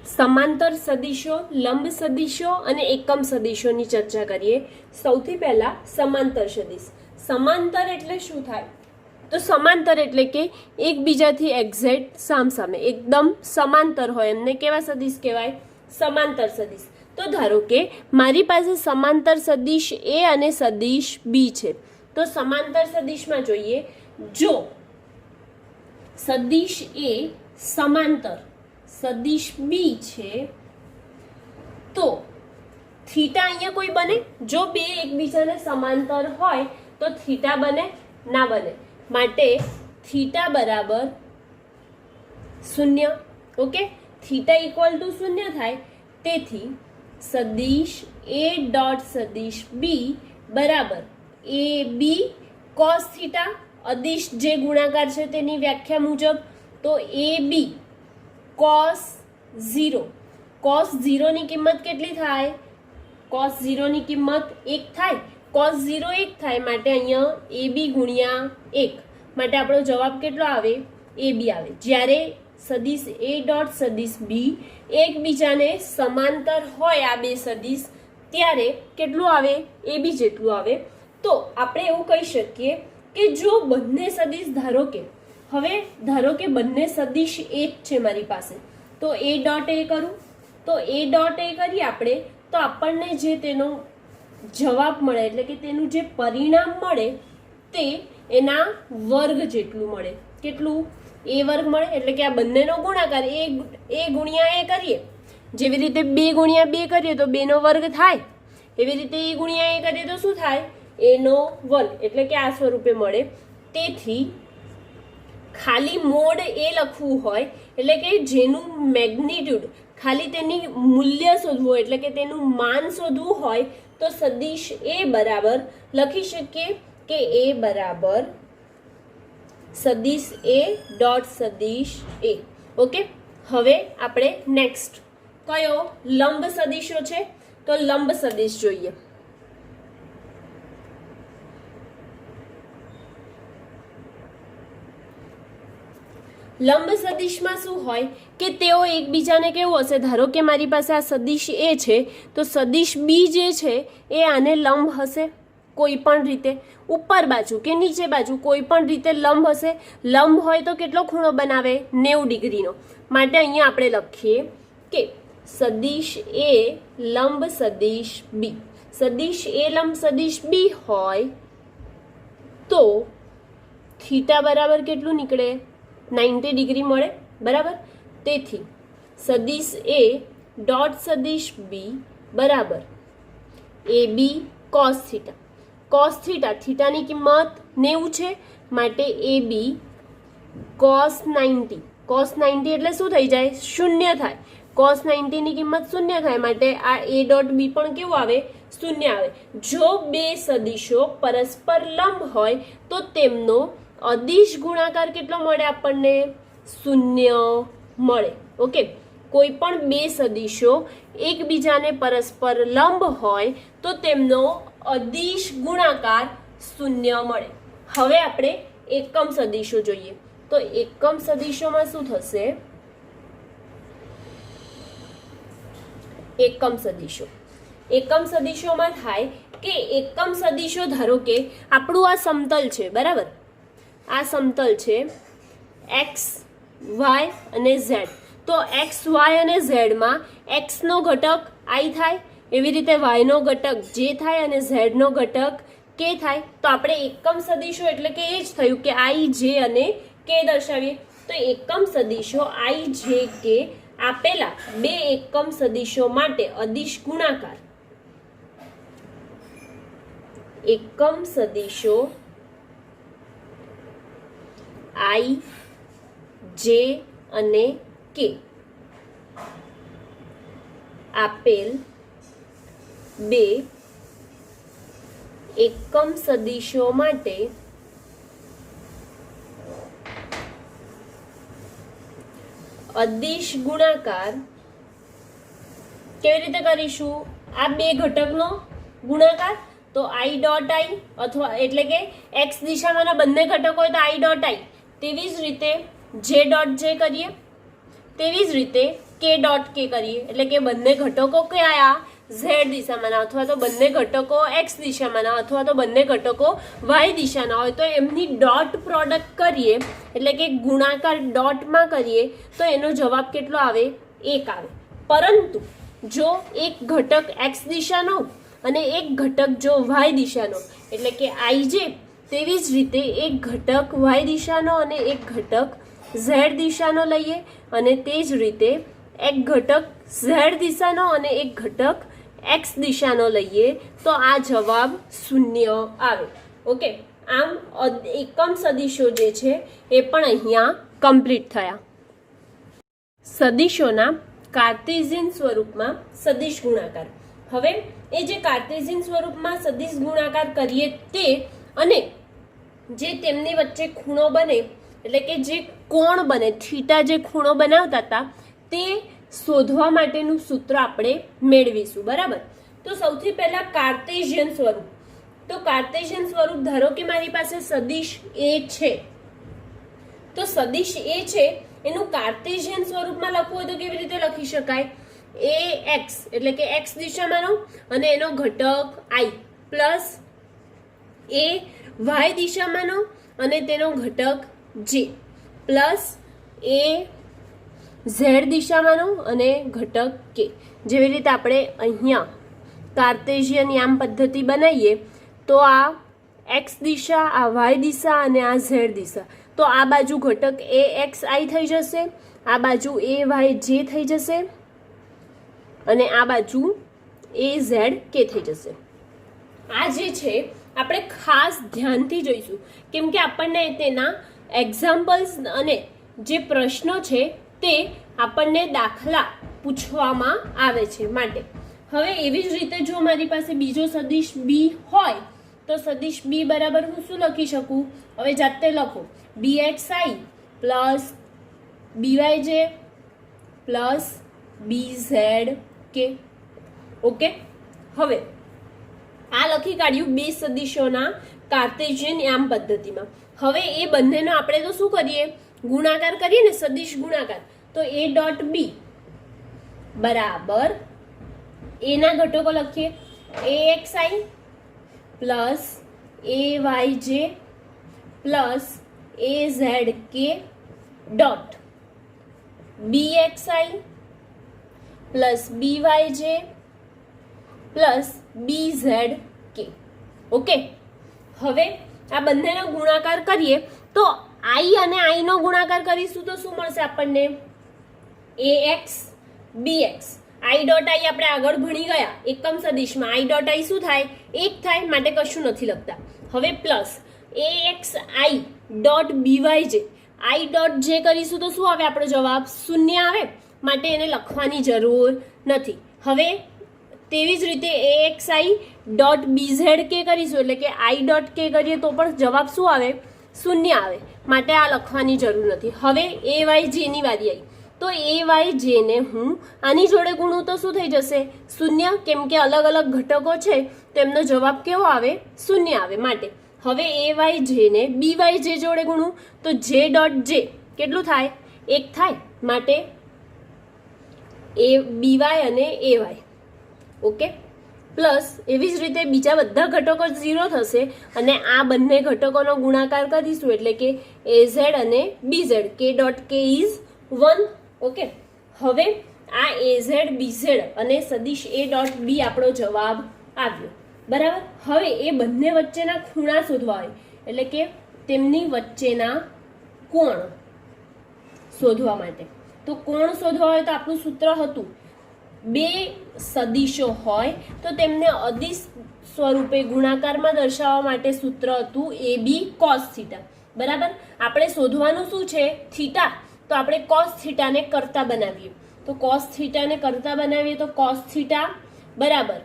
समांतर सदिशो, लंब सदिशो અને એકમ સદિશોની ચર્ચા કરીએ। સૌથી પહેલા સમાંતર સદિશ। સમાંતર એટલે શું થાય? તો સમાંતર એટલે કે એકબીજાથી એક્ઝેક્ટ સામસામે એકદમ સમાંતર હોય એમને કેવા સદિશ કહેવાય? સમાંતર સદિશ। તો ધારો કે મારી પાસે સમાંતર સદિશ એ અને સદિશ બી છે, તો સમાંતર સદિશમાં જોઈએ, જો સદિશ એ સમાંતર સદિશ બી છે તો થીટા અહીંયા કોઈ બને? જો બે એકબીજાને સમાંતર હોય તો થીટા બને? ના બને। માટે થીટા બરાબર 0। ઓકે, થીટા ઇક્વલ ટુ 0 થાય। તેથી સદિશ એ ડોટ સદિશ બી બરાબર એ બી કોસ થીટા, અદિશ જે ગુણાકાર છે તેની વ્યાખ્યા મુજબ, તો એ બી કોસ 0। કોસ 0 ની કિંમત કેટલી થાય? કોસ 0 ની કિંમત 1 થાય। કોસ 0 1 થાય માટે અહીંયા એ બી ગુણ્યા 1, માટે આપણો જવાબ કેટલો આવે? એ બી આવે। જ્યારે સદિશ એ ડોટ સદિશ બી એકબીજાને સમાંતર હોય આ બે સદિશ, ત્યારે કેટલું આવે? એ બી જેટલું આવે। તો આપણે એવું કહી શકીએ કે જો બંને સદિશ ધારો કે બંને સદિશ એ જ છે મારી પાસે, તો એ ડોટ એ કરું, તો એ ડોટ એ કરીએ આપણે, તો આપણને જે તેનો જવાબ મળે એટલે કે તેનું જે પરિણામ મળે તે એના વર્ગ જેટલું મળે। કેટલું? એ વર્ગ મળે। એટલે કે આ બંનેનો ગુણાકાર એ ગુણ્યા એ કરીએ, જેવી રીતે 2 ગુણ્યા 2 કરીએ તો 2 નો વર્ગ થાય, એવી રીતે એ ગુણ્યા એ કરીએ તો શું થાય? એનો વર્ગ, એટલે કે આ સ્વરૂપે મળે। તેથી ખાલી મોડ એ લખવું હોય એટલે કે જેનું મેગ્નિટ્યુડ ખાલી તેની મૂલ્ય શોધવું હોય એટલે કે તેનું માન શોધવું હોય તો સદિશ એ બરાબર લખી શકીએ કે એ બરાબર સદિશ એ ડોટ સદિશ એ। ઓકે, હવે આપણે નેક્સ્ટ કયો લંબ સદિશો છે? તો લંબ સદિશ જોઈએ। લંબ સદિશમાં શું હોય કે તેઓ એકબીજાને કેવું હશે? ધારો કે મારી પાસે આ સદિશ એ છે તો સદિશ બી જે છે એ આને લંબ હશે કોઈ પણ રીતે, ઉપર બાજુ કે નીચે બાજુ કોઈ પણ રીતે લંબ હશે। લંબ હોય તો કેટલો ખૂણો બનાવે? 90 ડિગ્રીનો। માટે અહીંયા આપણે લખીએ કે સદિશ એ લંબ સદિશ બી, સદિશ એ લંબ સદિશ બી હોય તો થીટા બરાબર કેટલું નીકળે? 90 ડિગ્રી મળે, બરાબર। તેથી સદિશ એ ડોટ સદિશ બી બરાબર A B cos theta, cos theta, થીટાની કિંમત 90 છે માટે એ બી કોસ 90, કોસ 90 એટલે શું થઈ જાય? 0 થાય। કોસ 90 ની કિંમત 0 થાય માટે આ એ ડોટ બી પણ કેવું આવે? 0 આવે। જો બે સદિશો પરસ્પર લંબ હોય તો તેમનો અદિશ ગુણાકાર કેટલો મળે આપણને? 0 મળે। ઓકે, કોઈ પણ બે સદિશો એકબીજાને પરસ્પર લંબ હોય તો તેમનો અદિશ ગુણાકાર 0 મળે। હવે આપણે એકમ સદિશો જોઈએ। તો એકમ સદિશોમાં શું થશે? એકમ સદિશોમાં થાય કે એકમ સદિશો ધારો કે આપણું આ સમતલ છે, બરાબર? આ સમતલ છે એક્સ વાય અને ઝેડ, તો એક્સ વાય અને ઝેડમાં એક્સ નો ઘટક આઈ થાય, એવી રીતે વાય નો ઘટક જે થાય અને ઝેડ નો ઘટક કે થાય। તો આપણે એકમ સદિશો એટલે કે એ જ થયું કે આઈ જે અને કે દર્શાવીએ। તો એકમ સદિશો આઈ જે કે આપેલા બે એકમ સદિશો માટે અદિશ ગુણાકાર, એકમ સદિશો આઈ જે અને કે આપેલ બે એકમ સદિશો માટે અદિશ ગુણાકાર કેવી રીતે કરીશું? આ બે ઘટકનો ગુણાકાર, તો આઈ ડોટ આઈ અથવા એટલે કે એક્સ દિશામાંના બંને ઘટક હોય તો આઈ ડોટ આઈ, તેવી જ રીતે જે ડોટ જે કરીએ, તેવી જ રીતે કે ડોટ કે કરીએ એટલે કે બંને ઘટકો કયા ઝેડ દિશામાંના અથવા તો બંને ઘટકો એક્સ દિશામાંના અથવા તો બંને ઘટકો વાય દિશાના હોય તો એમની ડોટ પ્રોડક્ટ કરીએ એટલે કે ગુણાકાર ડોટમાં કરીએ તો એનો જવાબ કેટલો આવે 1 આવે. પરંતુ જો એક ઘટક એક્સ દિશાનો અને એક ઘટક જો વાય દિશાનો એટલે કે આઈજે, તેવી જ રીતે એક ઘટક વાય દિશાનો અને એક ઘટક ઝેડ દિશાનો લઈએ અને તે જ રીતે એક ઘટક ઝેડ દિશાનો અને એક ઘટક એક્સ દિશાનો લઈએ તો આ જવાબ 0 આવે. ઓકે, આમ એકમ સદિશો જે છે એ પણ અહીંયા કમ્પ્લીટ થયા. સદિશોના કાર્ટેશિયન સ્વરૂપમાં સદિશ ગુણાકાર. હવે એ જે કાર્ટેશિયન સ્વરૂપમાં સદિશ ગુણાકાર કરીએ તે અને જે તેમની વચ્ચે ખૂણો બને એટલે કે જે કોણ બને થીટા, જે ખૂણો બનાવતા હતા તે શોધવા માટેનું સૂત્ર આપણે મેળવીશું. બરાબર, તો સૌથી પહેલા કાર્ટેશિયન સ્વરૂપ. તો કાર્ટેશિયન સ્વરૂપ ધારો કે મારી પાસે સદિશ એ છે, તો સદિશ એ છે એનું કાર્ટેશિયન સ્વરૂપમાં લખવું હોય તો કેવી રીતે લખી શકાય? એ એક્સ એટલે કે એક્સ દિશામાંનો અને એનો ઘટક આઈ પ્લસ એ વાય દિશામાંનો અને તેનો ઘટક જે પ્લસ એ ઝેડ દિશામાંનો અને ઘટક કે. જેવી રીતે આપણે અહીંયા કાર્ટેશિયન યામ પદ્ધતિ બનાવીએ તો આ એક્સ દિશા, આ વાય દિશા અને આ ઝેડ દિશા, તો આ બાજુ ઘટક એ એક્સ આઈ થઈ જશે, આ બાજુ એ વાય જે થઈ જશે અને આ બાજુ એ ઝેડ કે થઈ જશે. આ જે છે આપણે ખાસ ધ્યાનથી જોઈશું કેમ કે આપણને તેના એક્ઝામ્પલ્સ અને જે પ્રશ્નો છે તે આપણને દાખલા પૂછવામાં આવે છે માટે. હવે એવી જ રીતે જો મારી પાસે બીજો સદિશ બી હોય તો સદિશ બી બરાબર હું શું લખી શકું? હવે જાતે લખો, બી એક્સ આઈ પ્લસ બીવાય જે plus B Z K. Okay, હવે આ લખી કાઢ્યું બે સદિશોના કાર્ટેશિયન યામ પદ્ધતિમાં. હવે એ બંનેનો આપણે તો શું કરીએ? ગુણાકાર કરીએ ને, સદિશ ગુણાકાર. તો એ ડોટ બી બરાબર એના ઘટકો લખીએ A X I plus A Y J plus A Z K dot B X I plus B Y J plus B Z K. Okay, હવે આ બંનેનો ગુણાકાર કરીએ તો આઈ અને આઈ નો ગુણાકાર કરીશું તો શું મળશે આપણને? A X B X. I dot I આપણે આગળ ભણી ગયા એકમ સદિશમાં. આઈ ડોટ આઈ શું થાય? 1 થાય, માટે કશું નથી લખતા. હવે plus A X I dot B Y J. I dot જે કરીશું તો શું આવે આપણો જવાબ? 0 આવે, માટે એને લખવાની જરૂર નથી. હવે તેવી જ રીતે A X I dot B Z K કરીશું એટલે કે આઈ ડોટ કે કરીએ તો પણ જવાબ શું આવે? 0 આવે, માટે આ લખવાની જરૂર નથી. હવે એ વાય જેની વારી આવી તો એ વાય જેને હું આની જોડે ગુણું તો શું થઈ જશે? 0, કેમ કે અલગ અલગ ઘટકો છે તેમનો જવાબ કેવો આવે? 0 આવે. માટે હવે એ વાય જેને બી વાય જે જોડે ગુણું તો જે ડોટ જે કેટલું થાય? 1 થાય, માટે એ બી વાય અને એ વાય. ઓકે, પ્લસ એવી જ રીતે બીજા બધા ઘટકો 0 થશે અને આ બંને ઘટકોનો ગુણાકાર કરીશું એટલે કે એ ઝેડ અને બી ઝેડ. કે ડોટ કે ઇઝ 1. ઓકે, હવે આ એ ઝેડ બી ઝેડ અને સદિશ એ ડોટ બી આપણો જવાબ આવ્યો. બરાબર, હવે એ બંને વચ્ચેના ખૂણા શોધવા હોય એટલે કે તેમની વચ્ચેના કોણ શોધવા માટે. તો કોણ શોધવા હોય તો આપણું સૂત્ર હતું બે સદિશો હોય તો તેમને અદિશ સ્વરૂપે ગુણાકારમાં દર્શાવવા માટે સૂત્ર હતું એ બી કોસ થીટા. બરાબર, આપણે શોધવાનું શું છે? થીટા. તો આપણે કોસ થીટાને કરતા બનાવીએ. તો કોસ થીટાને કરતા બનાવીએ તો કોસ થીટા બરાબર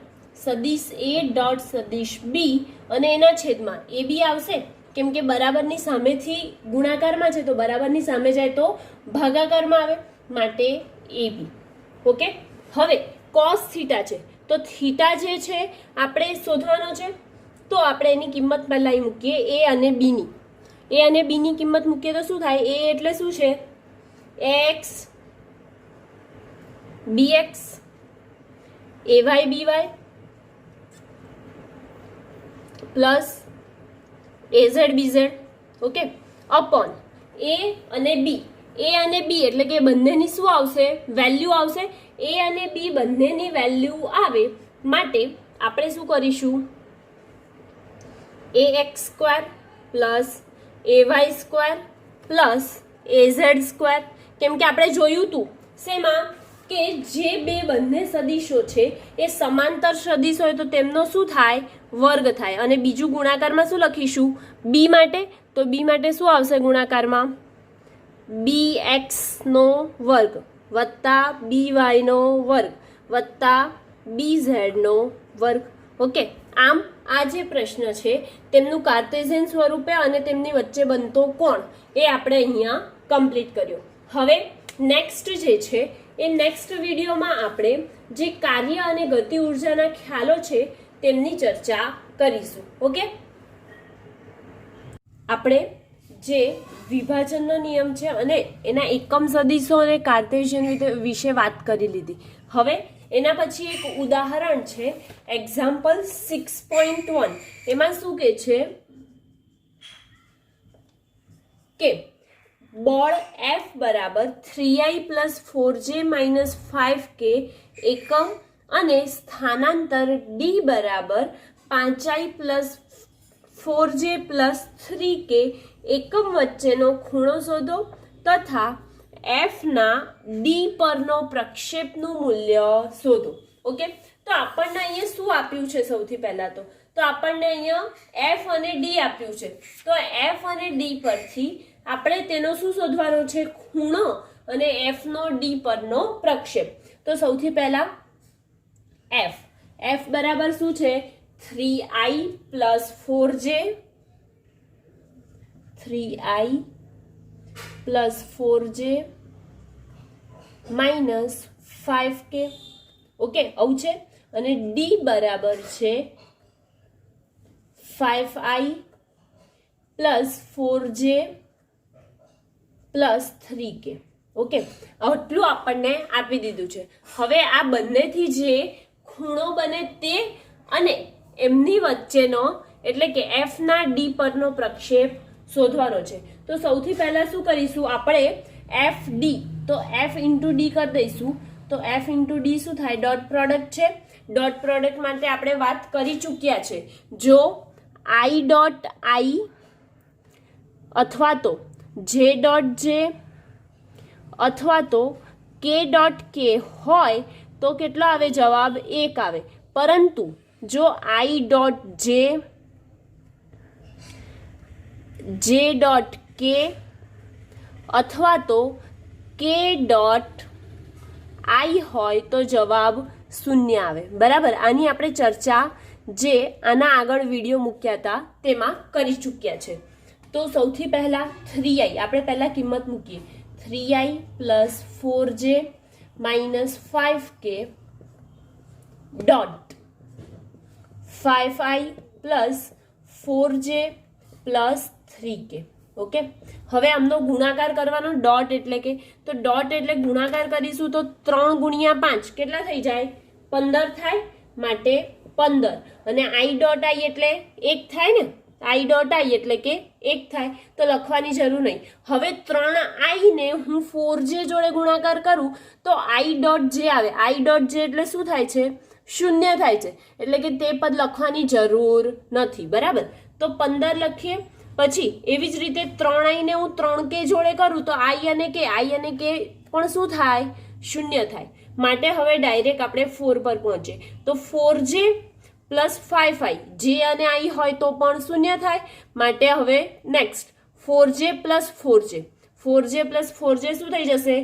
સદિશ એ ડોટ સદિશ બી અને એના છેદમાં એ બી આવશે કેમ કે બરાબરની સામેથી ગુણાકારમાં છે તો બરાબરની સામે જાય તો ભાગાકારમાં આવે, માટે એ બી. ઓકે, હવે કોસ થીટા છે તો થીટા જે છે આપણે શોધવાનો છે તો આપણે એની કિંમત પહેલા અહીં મૂકીએ એ અને બીની. એ અને બીની કિંમત મૂકીએ તો શું થાય? એ એટલે શું છે? X bx ay by plus az bz, okay, upon a અને b. a અને b એટલે કે બંનેની શું આવશે? વેલ્યુ આવશે. a અને b બંનેની વેલ્યુ આવે માટે આપણે શું કરીશું? ax square plus ay square plus az square. કેમ કે આપણે જોયું હતું શેમાં કે જે બે બંને સદિશો છે એ સમાંતર સદિશ હોય તો તેમનો શું થાય? વર્ગ થાય. અને બીજું ગુણાકારમાં શું લખીશું? b માટે. તો b માટે શું આવશે ગુણાકારમાં? bx નો વર્ગ વત્તા by નો વર્ગ વત્તા bz નો વર્ગ. ઓકે, આમ આ જે પ્રશ્ન છે તેમનું કાર્ટેશિયન સ્વરૂપે અને તેમની વચ્ચે બનતો કોણ એ આપણે અહીંયા કમ્પ્લીટ કર્યો. હવે નેક્સ્ટ જે છે એ નેક્સ્ટ વિડીયોમાં આપણે જે કાર્ય અને ગતિ ઉર્જાના ખ્યાલો છે તેમની ચર્ચા કરીશું. ઓકે, આપણે જે વિભાજનનો નિયમ છે અને એના એકમ સદિશો અને કાર્ટેશિયન વિશે વાત કરી લીધી. હવે એના પછી એક ઉદાહરણ છે એક્ઝામ્પલ 6.1. એમાં શું કે છે કે બળ F બરાબર 3i plus 4j minus 5k એકમ અને સ્થાનાંતર D બરાબર 5i plus 4j plus 3k એકમ વચ્ચેનો ખૂણો શોધો તથા F ના D પરનો પ્રક્ષેપનું મૂલ્ય શોધો. ઓકે, તો આપણને અહીંયા શું આપ્યું છે? સૌથી પહેલા તો આપણને અહીંયા F અને D આપ્યું છે. તો F અને D પરથી આપણે તેનો શું શોધવાનો છે? ખૂણો અને F નો D પરનો પ્રક્ષેપ. તો સૌથી પહેલા F બરાબર શું છે? 3i plus 4j 3i plus 4j minus 5k. Okay, આવું છે. અને D બરાબર છે 5i plus 4j plus 3k. Okay, આટલું આપણને આપી દીધું છે. હવે આ બંનેથી જે ખૂણો બને તે અને એમની વચ્ચેનો એટલે કે F ના D પરનો પ્રક્ષેપ શોધવાનો છે. તો સૌથી પહેલા શું કરીશું? આપણે FD, તો F ઇન્ટુ D કરી દઈશું. તો F ઇન્ટુ D શું થાય? ડોટ પ્રોડક્ટ છે. ડોટ પ્રોડક્ટ માટે આપણે વાત કરી ચૂક્યા છે. જો I ડોટ I અથવા તો J ડોટ J અથવા તો K ડોટ K હોય તો કેટલો આવે જવાબ? 1 આવે. પરંતુ જો I dot J dot K અથવા તો K ડોટ I હોય તો જવાબ 0 આવે. બરાબર, આની આપણે ચર્ચા જે આના આગળ વિડીયો મૂક્યા હતા તેમાં કરી ચૂક્યા છે. તો સૌથી પહેલા 3i આપણે પહેલા કિંમત મૂકીએ. 3i plus 4j minus 5k dot 5i plus 4j plus 3k. Okay, હવે આમનો ગુણાકાર કરવાનો. ડોટ એટલે કે તો ડોટ એટલે ગુણાકાર કરીશું તો 3 ગુણ્યા 5 કેટલા થઈ જાય? 15 થાય. માટે 15 અને i ડોટ i એટલે 1 થાય ને. i ડોટ i એટલે કે 1 થાય તો લખવાની જરૂર નહીં. હવે 3i ને હું 4j જોડે ગુણાકાર કરું તો i ડોટ j આવે. i ડોટ j એટલે શું થાય છે? 0 થાય છે. એટલે કે તે પદ લખવાની જરૂર નથી. બરાબર, તો 15 લખીએ. પછી એવી જ રીતે 3i ને હું 3k જોડે કરું તો i અને k પણ શું થાય? 0 થાય. માટે હવે ડાયરેક્ટ આપણે 4 પર પહોંચીએ. તો 4j પ્લસ 5i જે અને i હોય તો પણ 0 થાય. માટે હવે નેક્સ્ટ 4j પ્લસ 4j શું થઈ જશે?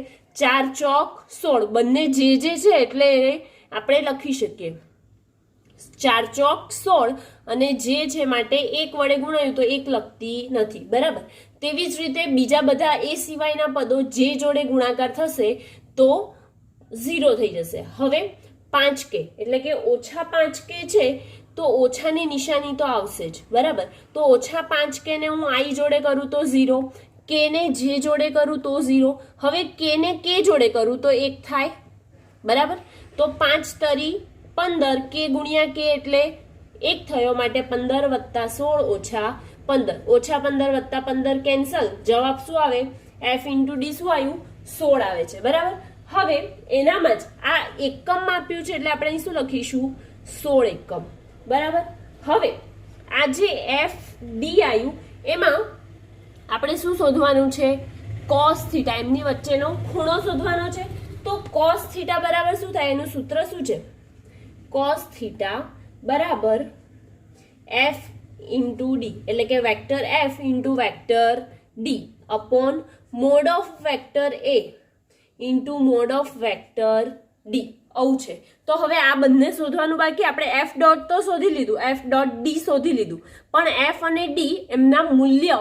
4 ચોક 16. બંને જે છે એટલે આપણે લખી શકીએ 4 ચોક 16 અને જે છે માટે 1 વડે ગુણાયું તો 1 લખતી નથી. બરાબર, તેવી જ રીતે બીજા બધા એ સિવાયના પદો જે જોડે ગુણાકાર થશે તો 0 થઈ જશે. હવે 5k એટલે કે ઓછા 5k છે તો ઓછાની નિશાની તો આવશે જ. બરાબર, તો ઓછા 5k ને હું i જોડે કરું તો 0, k ને j જોડે કરું તો 0. હવે k ને k જોડે કરું તો 1 થાય. બરાબર. તો 5 તરી 15 કે ગુણ્યા કે એટલે 1 થયો, માટે 15 વત્તા 16 ઓછા 15, ઓછા 15 વત્તા 15 કેન્સલ, જવાબ શું આવે? f ઇન્ટુ ડી શું આવ્યું? 16 આવે છે. બરાબર. હવે એનામાં જ આ એકમ આપ્યું છે એટલે આપણે અહીં શું લખીશું? 16 એકમ. બરાબર. હવે આ જે એફ ડી આવ્યું એમાં આપણે શું શોધવાનું છે? કોસ થીટા, એમની વચ્ચેનો ખૂણો શોધવાનો છે. તો કોસ થીટા બરાબર શું થાય? એનું સૂત્ર શું છે? કોસ થીટા બરાબર એફ ઇન્ટુ ડી, એટલે કે vector F into vector D upon mode of vector A into mode of vector D. આવું છે. તો હવે આ બંને શોધવાનું બાકી. આપણે એફ ડોટ તો શોધી લીધું, એફ ડોટ ડી શોધી લીધું, પણ એફ અને ડી એમના મૂલ્ય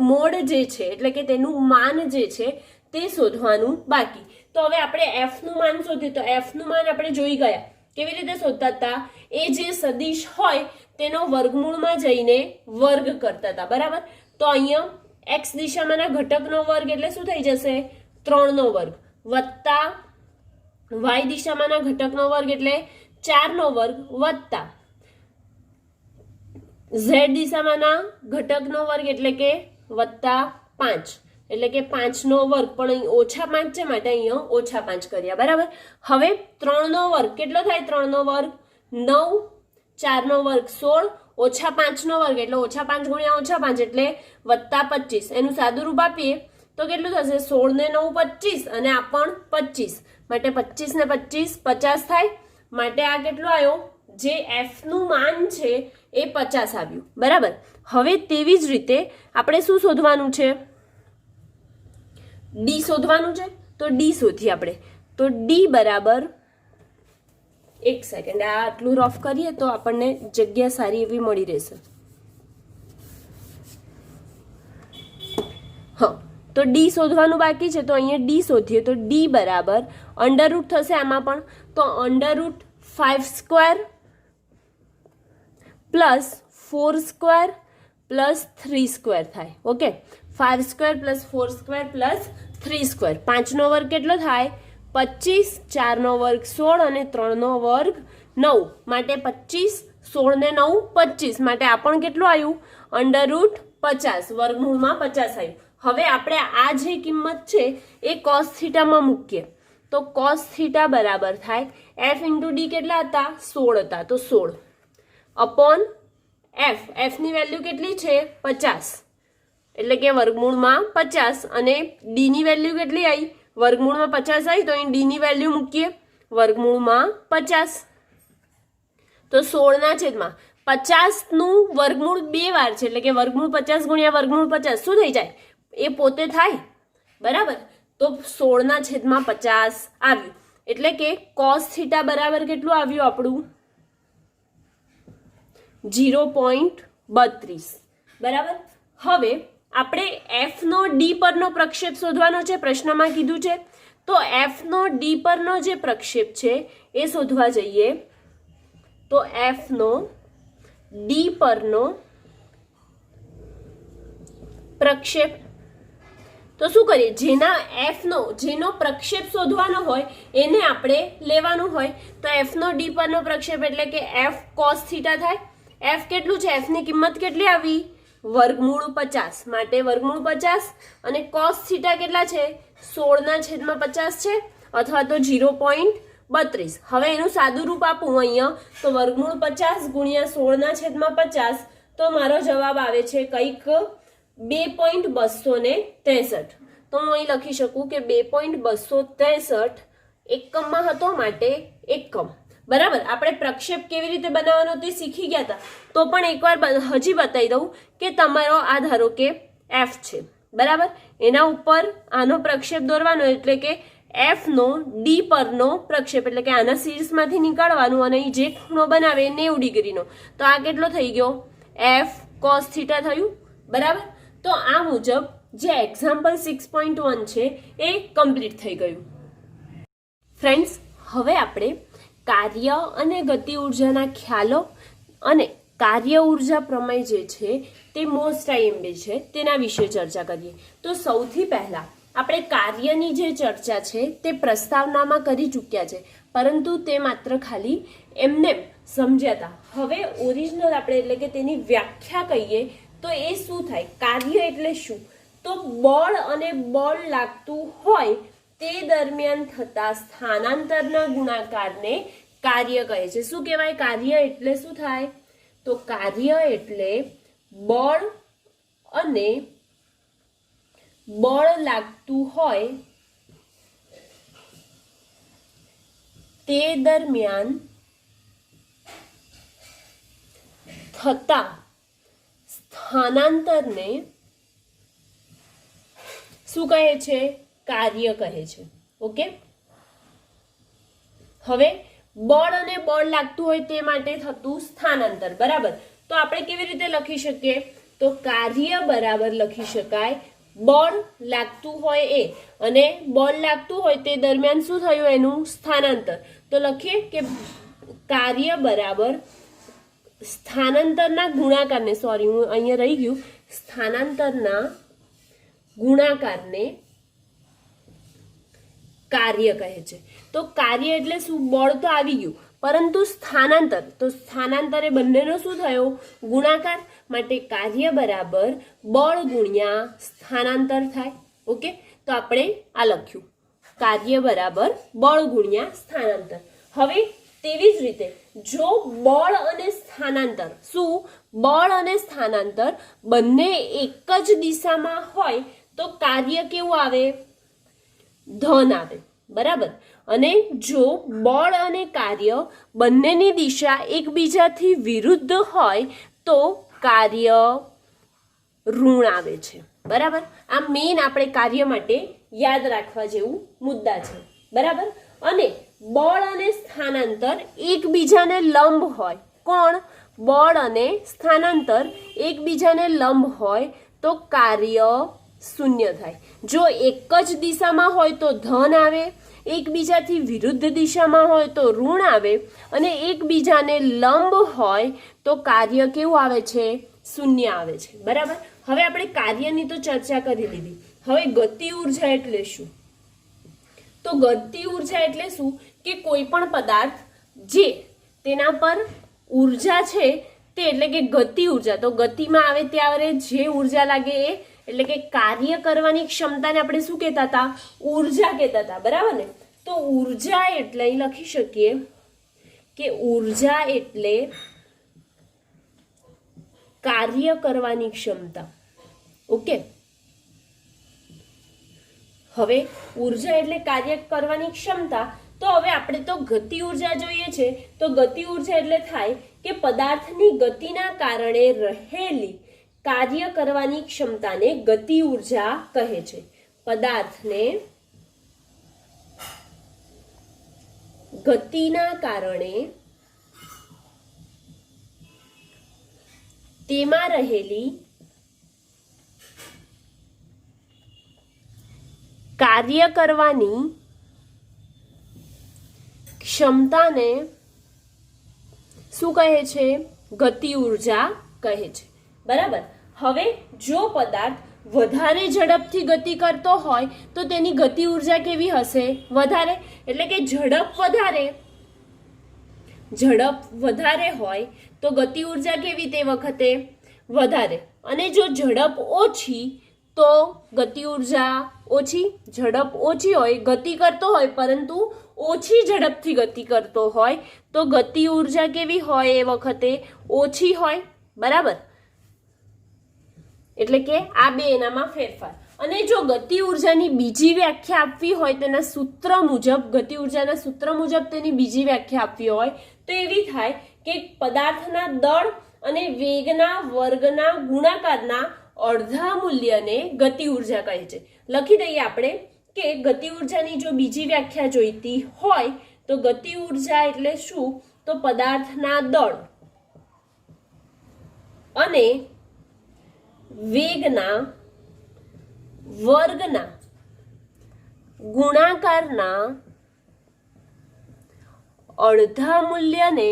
મોડ જે છે એટલે કે તેનું માન જે છે તે શોધવાનું બાકી. તો હવે આપણે એફ નું માન શોધીએ તો એફ નું માન આપણે જોઈ ગયા. કેવી રીતે શોધતા હતા? એ જે સદિશ હોય તેનો વર્ગમૂળમાં જઈને વર્ગ કરતા હતા. બરાબર. તો અહીંયા એક્સ દિશામાંના ઘટકનો વર્ગ એટલે શું થઈ જશે? 3 નો વર્ગ વત્તા વાય દિશામાંના ઘટકનો વર્ગ એટલે 4 નો વર્ગ વત્તા ઝેડ દિશામાંના ઘટકનો વર્ગ એટલે કે વત્તા 5, એટલે કે 5 નો વર્ગ, પણ અહીં ઓછા 5 છે માટે અહીંયા ઓછા 5 કર્યા. બરાબર. હવે 3 નો વર્ગ કેટલો થાય? 3 નો વર્ગ 9, 4 નો વર્ગ 16, ઓછા 5 નો વર્ગ એટલે ઓછા 5 ગુણ્યા ઓછા 5 એટલે વત્તા 25. એનું સાદું રૂપ આપીએ તો કેટલું થશે? 16 ને 9 25 અને આ પણ 25, માટે 25 ને 25 50 થાય. માટે આ કેટલો આવ્યો? જે એફ નું માન છે એ 50 આવ્યું. બરાબર. હવે તેવી જ રીતે આપણે શું શોધવાનું છે? ડી શોધવાનું છે. તો ડી શોધીએ આપણે. તો ડી બરાબર, એક સેકન્ડ, આ આટલું રફ કરીએ તો આપણને જગ્યા સારી એવી મળી રહેશે. હા, તો ડી શોધવાનું બાકી છે. તો અહીંયા ડી શોધીએ તો ડી બરાબર અંડરરૂટ થશે આમાં પણ. તો under root 5 square plus 4 square plus 3 square થાય. Okay, 5 square plus 4 square plus 3 square. 5 નો વર્ગ કેટલો થાય? 25, 4 નો વર્ગ 16 અને 3 નો વર્ગ 9, માટે 25, 16 ને 9 25, માટે આ પણ કેટલું આવ્યું? અંડરરૂટ 50, વર્ગમૂળમાં 50 આવ્યું. હવે આપણે આ જે કિંમત છે એ કોસ થીટામાં મૂકીએ તો કોસ થીટા બરાબર થાય એફ ઇન્ટુ ડી કેટલા હતા? 16 હતા. તો 16 અપોન એફ, એફની વેલ્યુ કેટલી છે? 50, એટલે કે વર્ગમૂળમાં 50, અને ડીની વેલ્યુ કેટલી આવી? વર્ગમૂળમાં 50 આવી, તો અહીં ડીની વેલ્યુ મૂકીએ વર્ગમૂળમાં 50. તો 16 ના છેદમાં 50 નું વર્ગમૂળ 2 વાર છે, એટલે કે વર્ગમૂળ 50 ગુણ્યા વર્ગમૂળ 50 શું થઈ જાય? એ પોતે થાય. બરાબર. તો 16 ના છેદમાં 50 આવ્યું, એટલે કે કોસ થીટા બરાબર કેટલું આવ્યું આપણું? 0.32. બરાબર. હવે આપણે એફ નો ડી પરનો પ્રક્ષેપ શોધવાનો છે, પ્રશ્નમાં કીધું છે. તો એફ નો ડી પરનો જે પ્રક્ષેપ છે એ શોધવા જઈએ તો એફ નો ડી પરનો પ્રક્ષેપ, તો શું કરીએ? જેનો પ્રક્ષેપ શોધવાનો હોય એને આપણે લેવાનું હોય. તો એફ નો ડી પરનો પ્રક્ષેપ એટલે કે એફ કોસ થીટા થાય. એફ કેટલું છે? એફ ની કિંમત કેટલી આવી? વર્ગમૂળ 50, માટે વર્ગમૂળ 50, અને કોસ થીટા કેટલા છે? 16 ના છેદમાં 50 છે, અથવા તો 0.32. હવે એનું સાદું રૂપ આપું અહીંયા તો વર્ગમૂળ 50 ગુણ્યા 16 ના છેદમાં 50, તો મારો જવાબ આવે છે કંઈક 2.263. તો હું અહીં લખી શકું કે 2.263 એકમમાં હતો, માટે એકમ. બરાબર. આપણે પ્રક્ષેપ કેવી રીતે બનાવવાનો તે શીખી ગયા હતા, તો પણ એકવાર હજી બતાવી દઉં કે તમારો આ ધારો કે એફ છે. બરાબર. એના ઉપર આનો પ્રક્ષેપ દોરવાનો, એટલે કે એફ નો ડી પરનો પ્રક્ષેપ, એટલે કે આના શીર્ષમાંથી નીકાળવાનું અને જે ખૂણો બનાવે 90 ડિગ્રીનો. તો આ કેટલો થઈ ગયો? એફ કોસ થીટા થયું. બરાબર. તો આ મુજબ જે એક્ઝામ્પલ 6.1 છે એ કમ્પ્લીટ થઈ ગયું. ફ્રેન્ડ્સ, હવે આપણે કાર્ય અને ગતિ ઉર્જાના ખ્યાલો અને કાર્ય ઉર્જા પ્રમેય જે છે તે મોસ્ટ આઈએમપી છે તેના વિશે ચર્ચા કરીએ. તો સૌથી પહેલા આપણે કાર્યની જે ચર્ચા છે તે પ્રસ્તાવનામાં કરી ચૂક્યા છે, પરંતુ તે માત્ર ખાલી એમને સમજ્યા હતા. હવે ઓરિજિનલ આપણે એટલે કે તેની વ્યાખ્યા કહીએ તો એ શું થાય? કાર્ય એટલે શું? તો બળ અને બળ લાગતું હોય તે દરમિયાન થતા સ્થાનાંતરના ગુણાકારને કાર્ય કહે છે. શું કહેવાય? કાર્ય એટલે શું થાય? તો કાર્ય એટલે બળ અને બળ લાગતું હોય તે દરમિયાન થતા સ્થાનાંતરને શું કહે છે? કાર્ય કહે છે. ઓકે, હવે બળ અને બળ લાગતું હોય તે માટે થતું સ્થાનાંતર, બરાબર. તો આપણે કેવી રીતે લખી શકીએ? તો કાર્ય બરાબર લખી શકાય બળ લાગતું હોય એ, અને બળ લાગતું હોય તે દરમિયાન શું થયું? એનું સ્થાનાંતર. તો લખીએ કે કાર્ય બરાબર સ્થાનાંતરના ગુણાકારને, સોરી હું અહીંયા રહી ગયું, સ્થાનાંતરના ગુણાકારને કાર્ય કહે છે. તો કાર્ય એટલે શું? બળ તો આવી ગયું, પરંતુ સ્થાનાંતર, તો સ્થાનાંતરે બંનેનો શું થયો? ગુણાકાર. માટે કાર્ય બરાબર બળ ગુણ્યા સ્થાનાંતર થાય. ઓકે, તો આપણે આ લખ્યું, કાર્ય બરાબર બળ ગુણ્યા સ્થાનાંતર. હવે તેવી જ રીતે જો બળ અને સ્થાનાંતર, શું? બળ અને સ્થાનાંતર બંને એક જ દિશામાં હોય તો કાર્ય કેવું આવે? ધન આવે, બરાબર. અને જો બળ અને કાર્ય બંનેની દિશા એકબીજાથી વિરુદ્ધ હોય તો કાર્ય ઋણ આવે છે, બરાબર. આ મેઇન આપણે કાર્ય માટે યાદ રાખવા જેવું મુદ્દા છે, બરાબર. અને બળ અને સ્થાનાંતર એકબીજાને લંબ હોય. કોણ? બળ અને સ્થાનાંતર એકબીજાને લંબ હોય તો કાર્ય શૂન્ય થાય. જો એક જ દિશામાં હોય તો ધન આવે, એકબીજાથી વિરુદ્ધ દિશામાં હોય તો ઋણ આવે, અને એકબીજાને લંબ હોય તો કાર્ય કેવું આવે છે? શૂન્ય આવે છે, બરાબર. હવે આપણે કાર્યની તો ચર્ચા કરી લીધી. હવે ગતિ ઉર્જા એટલે શું? તો ગતિ ઉર્જા એટલે શું? કે કોઈ પણ પદાર્થ જે તેના પર ઉર્જા છે તે એટલે કે ગતિ ઉર્જા. તો ગતિમાં આવે ત્યારે જે ઉર્જા લાગે એ એટલે કે કાર્ય કરવાની ક્ષમતાને આપણે શું કહેતા હતા? ઉર્જા કહેતા હતા, બરાબર ને. તો ઉર્જા એટલે અહીં લખી શકીએ કે ઉર્જા એટલે કાર્ય કરવાની ક્ષમતા. ઓકે, હવે ઉર્જા એટલે કાર્ય કરવાની ક્ષમતા. તો હવે આપણે તો ગતિ ઉર્જા જોઈએ છે, તો ગતિ ઉર્જા એટલે થાય કે પદાર્થની ગતિના કારણે રહેલી કાર્ય કરવાની ક્ષમતાને ગતિ ઉર્જા કહે છે. પદાર્થને ગતિના કારણે તેમાં રહેલી કાર્ય કરવાની ક્ષમતાને શું કહે છે? ગતિ ઉર્જા કહે છે, બરાબર. હવે જો પદાર્થ વધારે ઝડપથી ગતિ કરતો હોય તો તેની ગતિ ઉર્જા કેવી હશે? વધારે. એટલે કે ઝડપ વધારે હોય તો ગતિ ઉર્જા કેવી? તે વખતે વધારે. અને જો ઝડપ ઓછી તો ગતિ ઉર્જા ઓછી. ઝડપ ઓછી હોય, ગતિ કરતો હોય પરંતુ ઓછી ઝડપથી ગતિ કરતો હોય તો ગતિ ઉર્જા કેવી હોય? એ વખતે ઓછી હોય, બરાબર. એટલે કે આ બે એનામાં ફેરફાર. અને જો ગતિ ઉર્જાની બીજી વ્યાખ્યા આપવી હોય તેના સૂત્ર મુજબ, ગતિ ઉર્જાના સૂત્ર મુજબ તેની બીજી વ્યાખ્યા આપવી હોય તો એવી થાય કે પદાર્થના દળ અને વેગના વર્ગના ગુણાકારના અડધા મૂલ્યને ગતિ ઉર્જા કહે છે. લખી દઈએ આપણે કે ગતિ ઉર્જાની જો બીજી વ્યાખ્યા જોઈતી હોય તો ગતિ ઉર્જા એટલે શું? તો પદાર્થના દળ અને વેગના વર્ગના ગુણાકારના અડધા મૂલ્યને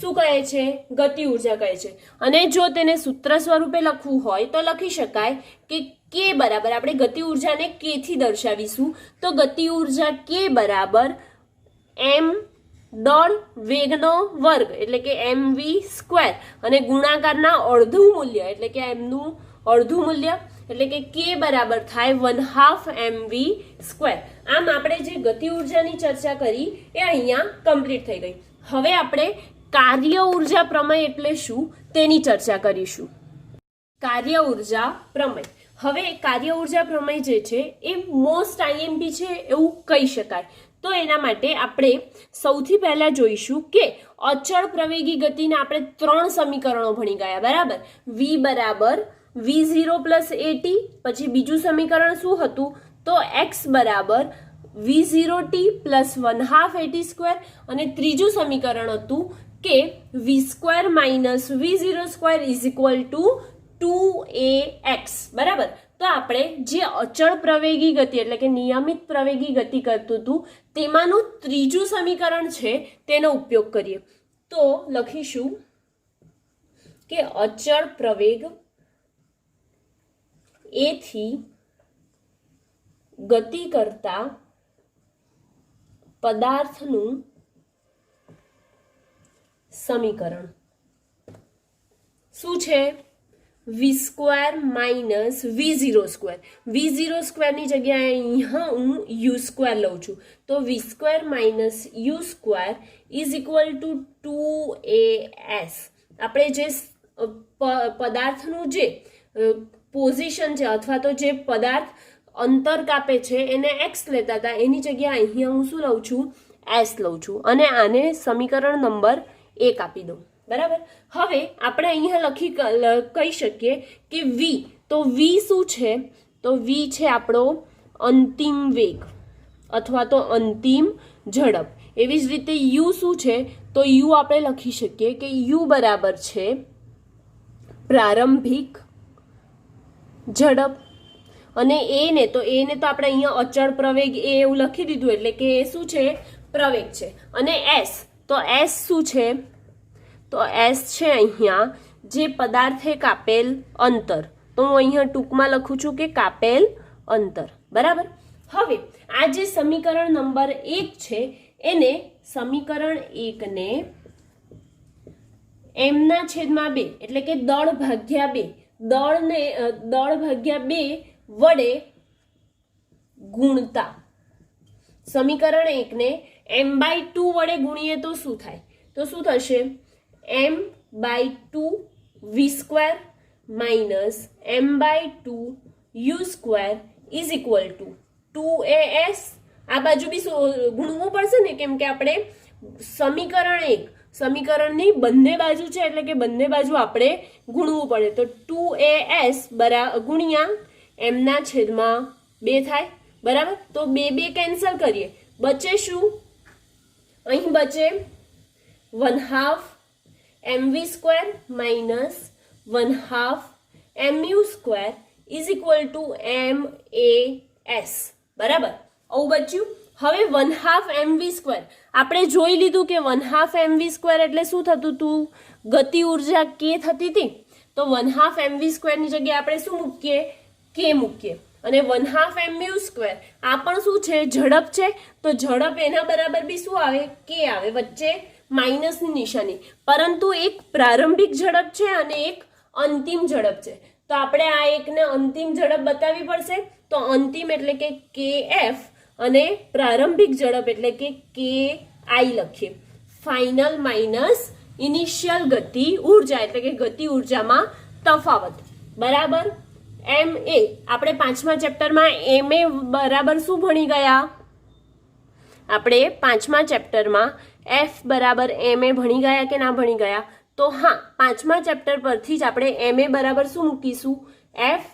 શું કહે છે? ગતિ ઉર્જા કહે છે. અને જો તેને સૂત્ર સ્વરૂપે લખવું હોય તો લખી શકાય કે કે બરાબર, આપણે ગતિ ઉર્જાને કે થી દર્શાવીશું, તો ગતિ ઉર્જા કે બરાબર એમ દળ વેગનો વર્ગ એટલે કે mv સ્ક્વેર અને ગુણાકારના અડધું મૂલ્ય એટલે કે એમનું અડધું મૂલ્ય એટલે કે કે બરાબર થાય 1/2 mv સ્ક્વેર. આમ આપણે જે ગતિ ઉર્જાની ચર્ચા કરી એ અહીંયા કમ્પ્લીટ થઈ ગઈ. હવે આપણે કાર્ય ઉર્જા પ્રમેય એટલે શું તેની ચર્ચા કરીશું. કાર્ય ઉર્જા પ્રમેય. હવે કાર્ય ઉર્જા પ્રમેય જે છે એ મોસ્ટ આઈએમપી છે એવું કહી શકાય. તો એના માટે આપણે સૌથી પહેલા જોઈશું કે અચળ પ્રવેગી ગતિના આપણે 3 સમીકરણો ભણી ગયા, બરાબર. v બરાબર v0 પ્લસ at, પછી બીજું સમીકરણ શું હતું તો x બરાબર v0t પ્લસ 1/2 at સ્ક્વેર, અને ત્રીજું સમીકરણ હતું કે v square minus v0 square is equal two 2ax, બરાબર. તો આપણે જે અચળ પ્રવેગી ગતિ એટલે કે નિયમિત પ્રવેગી ગતિ કરતું હતું તેમાંનું ત્રીજું સમીકરણ છે તેનો ઉપયોગ કરીએ. તો લખીશું કે અચળ પ્રવેગ એ થી ગતિ કરતા પદાર્થનું સમીકરણ શું છે? v square minus v0 square. v0 સ્ક્વેરની જગ્યાએ અહીંયા હું u સ્ક્વેર લઉં છું, તો v square minus u square is equal to 2as. આપણે જે પદાર્થનું જે પોઝિશન છે અથવા તો જે પદાર્થ અંતર કાપે છે એને x લેતા હતા એની જગ્યાએ અહીંયા હું શું લઉં છું? s લઉં છું, અને આને સમીકરણ નંબર 1 આપી દઉં, બરાબર. હવે આપણે અહીંયા કહી શકીએ કે v, તો v શું છે? તો v છે આપણો અંતિમ વેગ અથવા તો અંતિમ ઝડપ. એવી જ રીતે u શું છે? તો u આપણે લખી શકીએ કે u બરાબર છે પ્રારંભિક ઝડપ, અને એને તો આપણે અહીંયા અચળ પ્રવેગ એ એવું લખી દીધું એટલે કે એ શું છે? પ્રવેગ છે. અને s, તો s શું છે? તો s છે અહીંયા જે પદાર્થે કાપેલ અંતર, તો હું અહીંયા ટૂંકમાં લખું છું કે કાપેલ અંતર, બરાબર. હવે આ જે સમીકરણ નંબર 1 છે એને સમીકરણ 1 ને m ના છેદમાં 2 એટલે કે દળ ભાગ્યા 2 દળ ભાગ્યા 2 વડે ગુણતા, સમીકરણ 1 ને m/2 વડે ગુણીએ તો શું થાય? તો શું થશે? m/2 v square minus m/2 u square is equal to 2as. આ બાજુ બી ગુણવું પડશે ને, કેમ કે આપણે સમીકરણ 1 સમીકરણની બંને બાજુ છે એટલે કે બંને બાજુ આપણે ગુણવું પડે. તો 2as ગુણ્યા m ના છેદમાં 2 થાય, બરાબર. તો 2 કેન્સલ કરીએ, બચે શું? અહીં બચે 1/2 mv square minus 1/2 mu square is equal two mas, બરાબર. આવું બચ્યું. હવે 1/2 mv સ્ક્વેર આપણે જોઈ લીધું કે 1/2 mv સ્ક્વેર એટલે શું થતું હતું? ગતિ ઉર્જા k થતી હતી. તો 1/2 mv સ્ક્વેરની જગ્યાએ આપણે શું મૂકીએ? k મૂકીએ. અને 1/2 mu સ્ક્વેર આ પણ શું છે? ઝડપ છે. તો ઝડપ એના બરાબર બી શું આવે? k આવે. વચ્ચે માઇનસની નિશાની, પરંતુ એક પ્રારંભિક ઝડપ છે અને એક અંતિમ ઝડપ છે. તો આપણે આ એકને અંતિમ ઝડપ બતાવવી પડશે. તો અંતિમ એટલે કે kf અને પ્રારંભિક ઝડપ એટલે કે ki લખીએ. ફાઇનલ માઇનસ ઇનિશિયલ ગતિ ઉર્જા એટલે કે ગતિ ઉર્જામાં તફાવત, બરાબર. ma આપણે 5મા ચેપ્ટરમાં ma બરાબર શું ભણી ગયા? આપણે 5મા ચેપ્ટરમાં f બરાબર ma ભણી ગયા કે ના ભણી ગયા? તો હા, 5મા ચેપ્ટર પરથી જ આપણે ma બરાબર શું મૂકીશું? f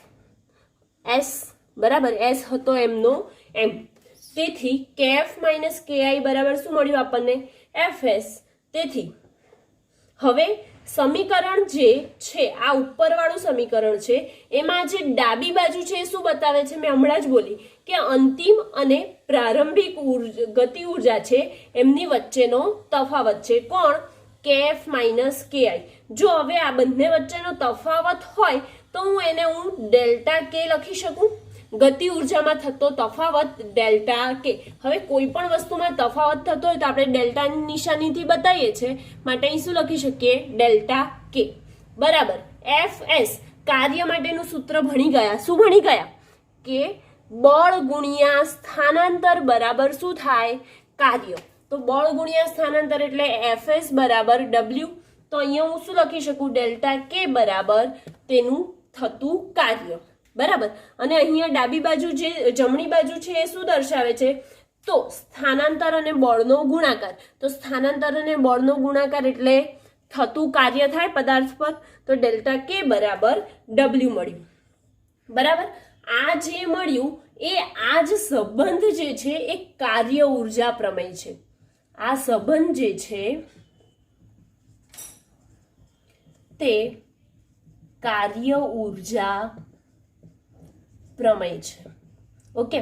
s, બરાબર. s હતો એમનો m. તેથી kf માઇનસ ki બરાબર શું મળ્યું આપણને? fs. તેથી હવે સમીકરણ જે છે આ ઉપરવાળું સમીકરણ છે એમાં જે ડાબી બાજુ છે એ શું બતાવે છે? મેં હમણાં જ બોલી કે અંતિમ અને પ્રારંભિક ગતિ ઉર્જા છે એમની વચ્ચેનો તફાવત છે. કોણ? kf minus ki. જો હવે આ બંને વચ્ચેનો તફાવત હોય તો હું ડેલ્ટા કે લખી શકું. ગતિ ઉર્જામાં થતો તફાવત ડેલ્ટા કે. હવે કોઈ પણ વસ્તુમાં તફાવત થતો હોય તો આપણે ડેલ્ટાની નિશાનીથી બતાવીએ છીએ, માટે અહીં શું લખી શકીએ? ડેલ્ટા કે. બરાબર. fs કાર્ય માટેનું સૂત્ર ભણી ગયા. શું ભણી ગયા? કે બળ ગુણ્યા સ્થાનાંતર બરાબર શું થાય? કાર્ય. તો બળ ગુણ્યા સ્થાનાંતર એટલે fs બરાબર w. તો અહીંયા હું શું લખી શકું? ડેલ્ટા કે બરાબર તેનું થતું કાર્ય. બરાબર. અને અહીંયા ડાબી બાજુ જે જમણી બાજુ છે એ શું દર્શાવે છે? તો સ્થાનાંતર અને બળનો ગુણાકાર. તો સ્થાનાંતર અને બળનો ગુણાકાર એટલે થતું કાર્ય થાય પદાર્થ પર. તો ડેલ્ટા કે બરાબર w મળ્યું. બરાબર. આ જે મળ્યું એ આ જ સંબંધ જે છે એ કાર્ય ઉર્જા પ્રમેય છે. આ સંબંધ જે છે તે કાર્ય ઉર્જા પ્રમેય છે. ઓકે.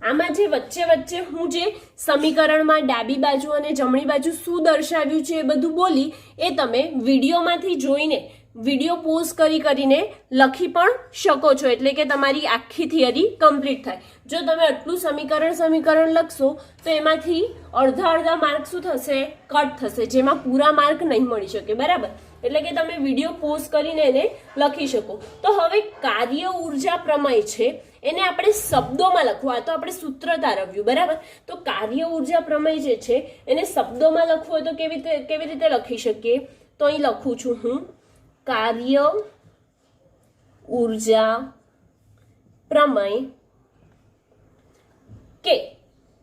આમાં જે વચ્ચે વચ્ચે હું જે સમીકરણમાં ડાબી બાજુ અને જમણી બાજુ શું દર્શાવ્યું છે એ બધું બોલી, એ તમે વિડીયોમાંથી જોઈને વિડીયો પોઝ કરીને લખી પણ શકો છો, એટલે કે તમારી આખી થિયરી કમ્પ્લીટ થાય. જો તમે આટલું સમીકરણ લખશો તો એમાંથી અડધા માર્ક શું થશે? કટ થશે, જેમાં પૂરા માર્ક નહીં મળી શકે. બરાબર. એટલે કે તમે વિડીયો પોઝ કરીને એને લખી શકો. તો હવે કાર્ય ઉર્જા પ્રમેય છે એને આપણે શબ્દોમાં લખવું. આ તો આપણે સૂત્ર તારવ્યું. બરાબર. તો કાર્ય ઉર્જા પ્રમેય જે છે એને શબ્દોમાં લખવું હોય તો કેવી રીતે લખી શકીએ? તો અહીં લખું છું હું, કાર્ય ઉર્જા પ્રમેય કે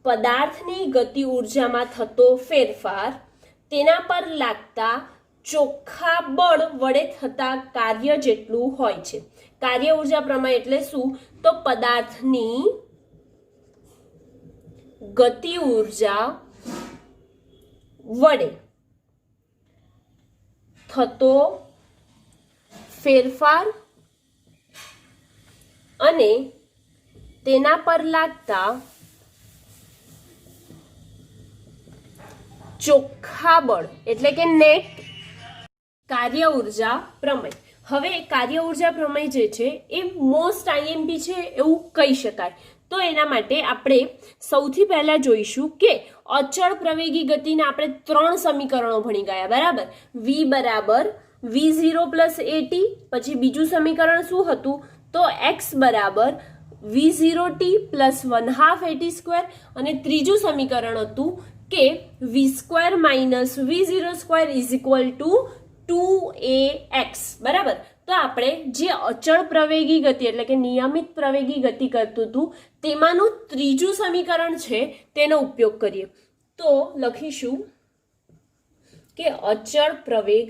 પદાર્થની ગતિ ઉર્જામાં થતો ફેરફાર તેના પર લાગતા ચોખ્ખા બળ વડે થતા કાર્ય જેટલું હોય છે. કાર્ય ઉર્જા પ્રમેય એટલે શું? તો પદાર્થની ગતિ ઉર્જા વડે થતો ફેરફાર અને તેના પર લાગતા ચોખ્ખા બળ એટલે કે નેટ કાર્ય ઉર્જા પ્રમેય. હવે કાર્ય ઉર્જા પ્રમેય જે છે એ મોસ્ટ આઈએમપી છે એવું કહી શકાય. તો એના માટે આપણે સૌથી પહેલા જોઈશું કે અચળ પ્રવેગી ગતિના આપણે 3 સમીકરણો ભણી ગયા. બરાબર. v બરાબર v0 પ્લસ at. પછી બીજું સમીકરણ શું હતું? તો x બરાબર v0t પ્લસ 1/2 at સ્ક્વેર. અને ત્રીજું સમીકરણ હતું કે v square minus v0 square is equal two 2ax. બરાબર. તો આપણે જે અચળ પ્રવેગી ગતિ એટલે કે નિયમિત પ્રવેગી ગતિ કરતું હતું તેમાંનું ત્રીજું સમીકરણ છે તેનો ઉપયોગ કરીએ. તો લખીશું કે અચળ પ્રવેગ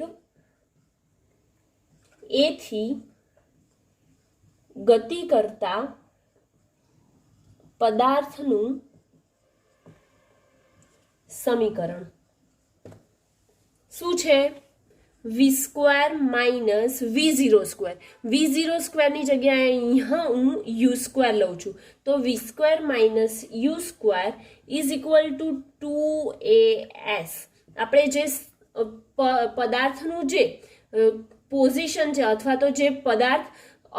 એથી ગતિ કરતા પદાર્થનું સમીકરણ શું છે? v square minus v0 square. v0 સ્ક્વેરની જગ્યાએ અહીંયા હું u સ્ક્વેર લઉં છું. તો v square minus u square is equal to 2as. આપણે જે પદાર્થનું જે પોઝિશન છે અથવા તો જે પદાર્થ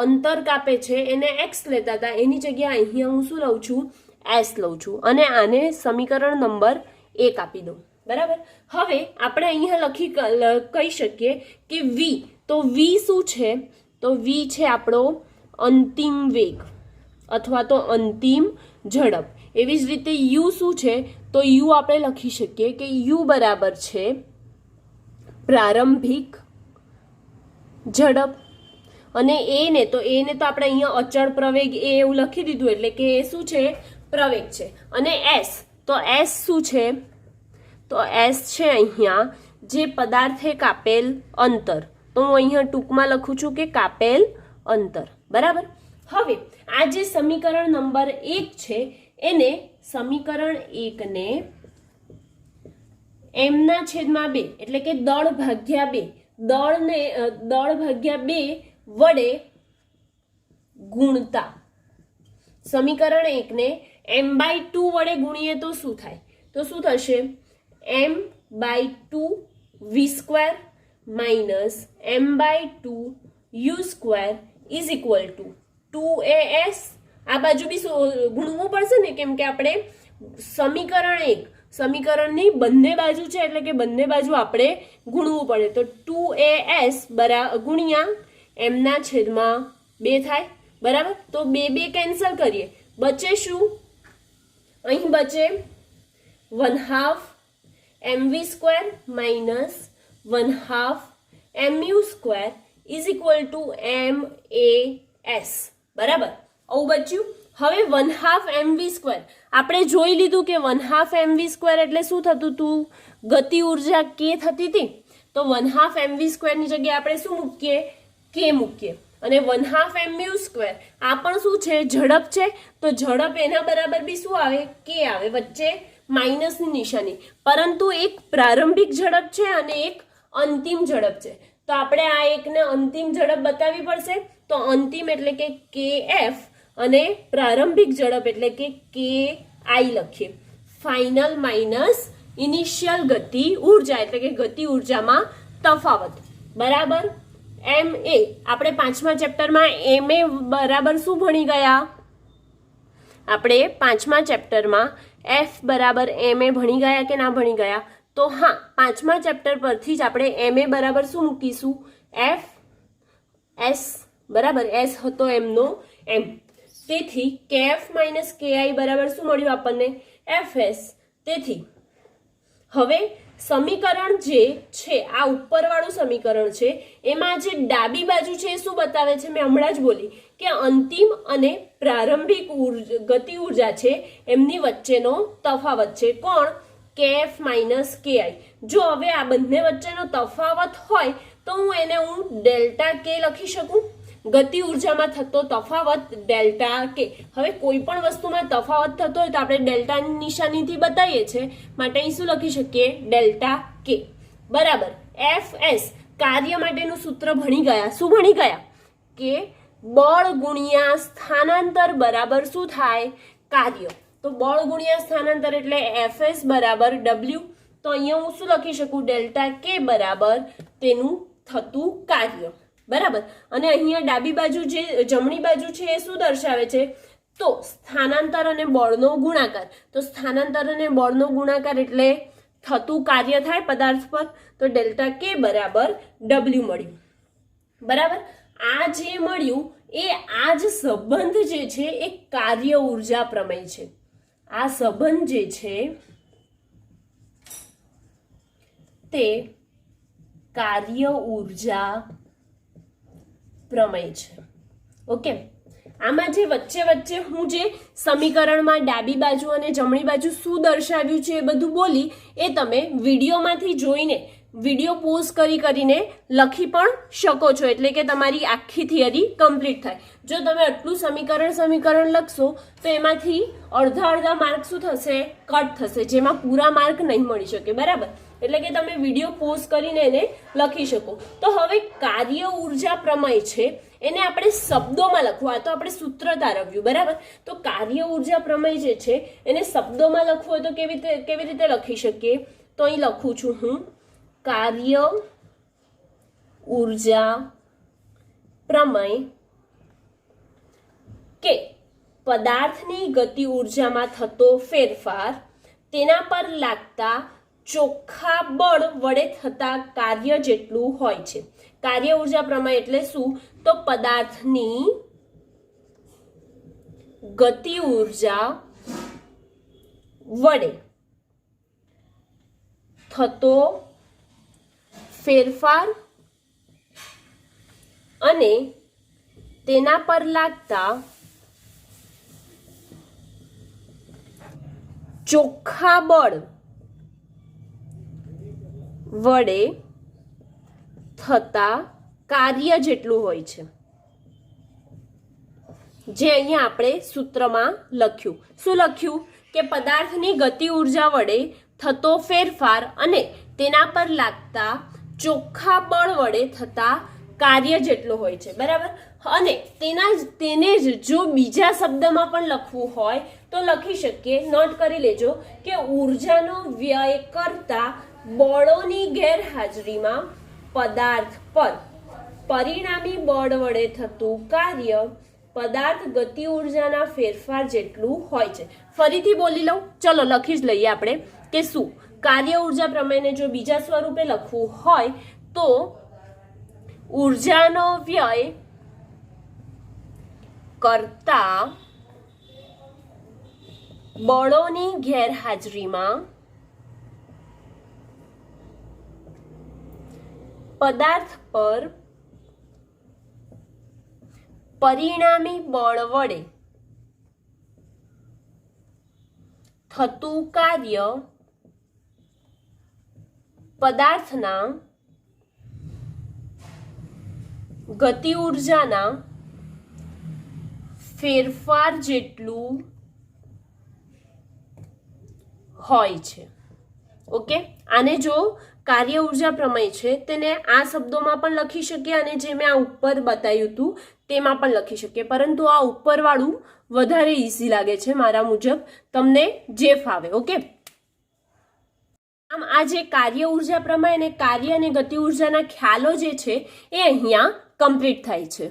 અંતર કાપે છે એને x લેતા હતા એની જગ્યાએ અહીંયા હું શું લઉં છું? s લઉં છું. અને આને સમીકરણ નંબર 1 આપી દઉં. બરાબર. હવે આપણે અહીંયા કહી શકીએ કે v. તો v શું છે? તો v છે આપણો અંતિમ વેગ અથવા તો અંતિમ ઝડપ. એવી જ રીતે u શું છે? તો u આપણે લખી શકીએ કે u બરાબર છે પ્રારંભિક ઝડપ. અને એને તો આપણે અહીંયા અચળ પ્રવેગ એ એવું લખી દીધું એટલે કે એ શું છે? પ્રવેગ છે. અને s. તો s શું છે? તો s છે અહીંયા જે પદાર્થે કાપેલ અંતર. તો હું અહીંયા ટૂંકમાં લખું છું કે કાપેલ અંતર. બરાબર. હવે આ જે સમીકરણ નંબર 1 છે એને સમીકરણ 1 ને m ના છેદમાં 2 એટલે કે દળ ભાગ્યા 2 દળ ભાગ્યા 2 વડે ગુણતા સમીકરણ 1 ને m/2 વડે ગુણીએ તો શું થાય? તો શું થશે? m/2 v square minus m by 2 u square is equal to 2as. આ બાજુ બી ગુણવું પડશે ને, કેમ કે આપણે સમીકરણની બંને બાજુ છે એટલે કે બંને બાજુ આપણે ગુણવું પડે. તો 2as ગુણ્યા એમના છેદમાં 2 થાય, બરાબર. તો 2 કેન્સલ કરીએ, બચે શું? અહીં બચે 1/2 mv square minus 1/2 mu square is equal two MAS, બરાબર. આવું બચ્યું. હવે 1/2 mv સ્ક્વેર આપણે જોઈ લીધું કે 1/2 mv સ્ક્વેર એટલે શું થતું હતું? ગતિ ઉર્જા k થતી હતી. તો 1/2 mv સ્ક્વેરની જગ્યાએ આપણે શું મૂકીએ? k મૂકીએ. અને 1/2 mu સ્ક્વેર આ પણ શું છે? ઝડપ છે. તો ઝડપ એના બરાબર બી શું આવે? k આવે. વચ્ચે માઇનસની નિશાની. પરંતુ એક પ્રારંભિક ઝડપ છે અને એક અંતિમ ઝડપ છે. તો આપણે આ એકને અંતિમ ઝડપ બતાવવી પડશે. તો અંતિમ એટલે કે kf અને પ્રારંભિક ઝડપ એટલે કે ki લખીએ. ફાઇનલ માઇનસ ઇનિશિયલ ગતિ ઉર્જા એટલે કે ગતિ ઉર્જામાં તફાવત, બરાબર. ma આપણે 5મા ચેપ્ટરમાં ma બરાબર શું ભણી ગયા? આપણે 5મા ચેપ્ટરમાં f બરાબર ma ભણી ગયા કે ના ભણી ગયા? તો હા, 5મા ચેપ્ટર પરથી જ આપણે ma બરાબર શું મૂકીશું? f s, બરાબર. s હતો એમનો m. તેથી kf માઇનસ ki બરાબર શું મળ્યું આપણને? fs. તેથી હવે સમીકરણ જે છે આ ઉપરવાળું સમીકરણ છે એમાં જે ડાબી બાજુ છે એ શું બતાવે છે? મેં હમણાં જ બોલી કે અંતિમ અને પ્રારંભિક ગતિ ઉર્જા છે એમની વચ્ચેનો તફાવત છે. કોણ? kf minus ki. જો હવે આ બંને વચ્ચેનો તફાવત હોય તો હું ડેલ્ટા k લખી શકું. ગતિ ઉર્જામાં થતો તફાવત ડેલ્ટા કે. હવે કોઈ પણ વસ્તુમાં તફાવત થતો હોય તો આપણે ડેલ્ટાની નિશાનીથી બતાવીએ છીએ, માટે અહીં શું લખી શકીએ? ડેલ્ટા કે, બરાબર. fs કાર્ય માટેનું સૂત્ર ભણી ગયા. શું ભણી ગયા? કે બળ ગુણ્યા સ્થાનાંતર બરાબર શું થાય? કાર્ય. તો બળ ગુણ્યા સ્થાનાંતર એટલે fs બરાબર w. તો અહીંયા હું શું લખી શકું? ડેલ્ટા કે બરાબર તેનું થતું કાર્ય, બરાબર. અને અહીંયા ડાબી બાજુ જે જમણી બાજુ છે એ શું દર્શાવે છે? તો સ્થાનાંતર અને બળનો ગુણાકાર. તો સ્થાનાંતર અને બળનો ગુણાકાર એટલે થતું કાર્ય થાય પદાર્થ પર. તો ડેલ્ટા કે બરાબર w મળ્યું, બરાબર. આ જે મળ્યું એ આ જ સંબંધ જે છે એ કાર્ય ઉર્જા પ્રમેય છે. આ સંબંધ જે છે તે કાર્ય ઉર્જા પ્રમેય છે. ઓકે. આમાં જે વચ્ચે વચ્ચે હું જે સમીકરણમાં ડાબી બાજુ અને જમણી બાજુ શું દર્શાવ્યું છે એ બધું બોલી એ તમે વિડીયોમાંથી જોઈને વિડીયો પોઝ કરીને લખી પણ શકો છો, એટલે કે તમારી આખી થિયરી કમ્પ્લીટ થાય. જો તમે આટલું સમીકરણ લખશો તો એમાંથી અડધા માર્ક શું થશે? કટ થશે, જેમાં પૂરા માર્ક નહીં મળી શકે, બરાબર. એટલે કે તમે વિડીયો પોઝ કરીને એને લખી શકો. તો હવે કાર્ય ઉર્જા પ્રમેય છે એને આપણે શબ્દોમાં લખવું. આ તો આપણે સૂત્ર તારવ્યું, બરાબર. તો કાર્ય ઉર્જા પ્રમેય જે છે એને શબ્દોમાં લખવું હોય તો કેવી રીતે લખી શકીએ? તો અહીં લખું છું હું કાર્ય ઉર્જા પ્રમેય કે પદાર્થની ગતિ ઉર્જામાં થતો ફેરફાર તેના પર લાગતા ચોખ્ખા બળ વડે થતા કાર્ય જેટલું હોય છે. કાર્ય ઉર્જા પ્રમેય એટલે શું? તો પદાર્થની ગતિ ઉર્જા વડે થતો ફેરફાર અને તેના પર લાગતા ચોખ્ખા બળ વડે થતા કાર્ય જેટલું હોય છે, જે અહીંયા આપણે સૂત્રમાં લખ્યું. શું લખ્યું? કે પદાર્થની ગતિ ઉર્જા વડે થતો ફેરફાર અને તેના પર લાગતા ચોખ્ખા બળ વડે થતા કાર્ય જેટલો હોય છે, બરાબર. અને તેને જ જો બીજા શબ્દમાં પણ લખવું હોય તો લખી શકીએ. નોટ કરી લેજો કે ઉર્જાનો વ્યય કરતા બળોની ગેરહાજરીમાં પદાર્થ પર પરિણામી બળ વડે થતું કાર્ય પદાર્થ ગતિ ઉર્જાના ફેરફાર જેટલું હોય છે. ફરીથી બોલી લઉં, ચલો લખી જ લઈએ આપણે કે શું કાર્ય ઉર્જા પ્રમેયને જો બીજા સ્વરૂપે લખવું હોય તો ઉર્જાનો વ્યય કરતા બળોની ગેરહાજરીમાં પદાર્થ પર પરિણામી બળ વડે થતું કાર્ય પદાર્થના ગતિ ઉર્જાના ફેરફાર જેટલું હોય છે. ઓકે, આને જો કાર્ય ઉર્જા પ્રમેય છે તેને આ શબ્દોમાં પણ લખી શકીએ અને જે મેં આ ઉપર બતાવ્યું હતું તેમાં પણ લખી શકીએ, પરંતુ આ ઉપરવાળું વધારે ઈઝી લાગે છે મારા મુજબ, તમને જે ફાવે. ઓકે, આમ આ જે કાર્ય ઉર્જા પ્રમેય અને કાર્ય અને ગતિ ઉર્જાના ખ્યાલો જે છે એ અહીંયા કમ્પ્લીટ થાય છે.